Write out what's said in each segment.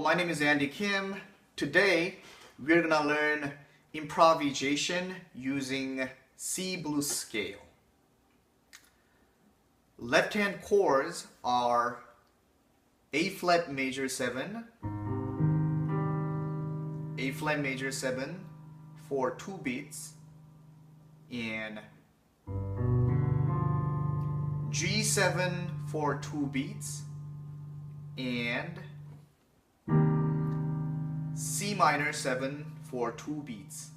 my name is 앤디킴. Today we're gonna learn improvisation using C blues scale. Left hand chords are A flat major 7, A flat major 7 for 2 beats, and G7 for 2 beats, and C minor 7 for 2 beats.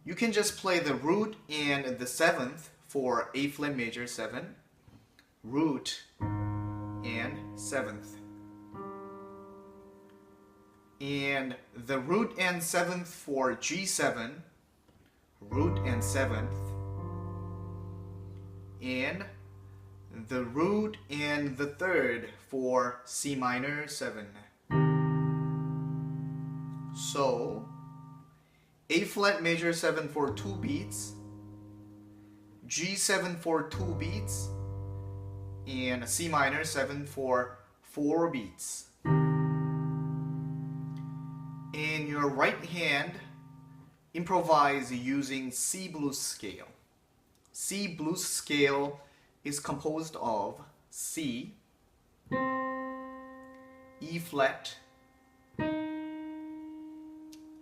You can just play the root and the 7th for A flat major 7, root and 7th. And the root and 7th for G7, root and 7th, and the root and the 3rd for C minor 7. So, A flat major 7 for 2 beats, G7 for 2 beats, and C minor 7 for 4 beats. In your right hand, improvise using C blues scale. C blues scale is composed of C, E flat,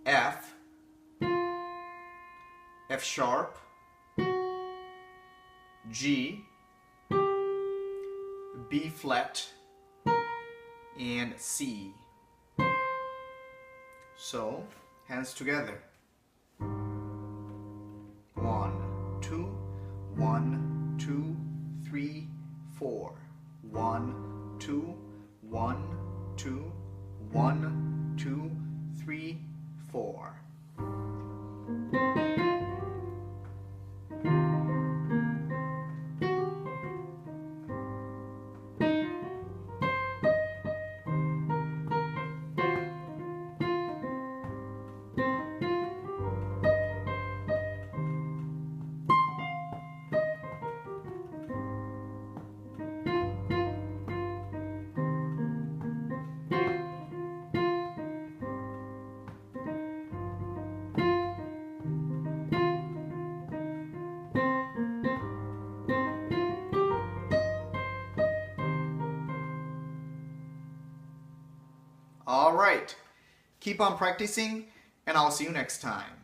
F, F sharp, G, B flat, and C. So, hands together. 1, 2, 1, 2, 3, 4. 1, 2, 1, 2, 1, 2, 3, 4. Alright, keep on practicing and I'll see you next time.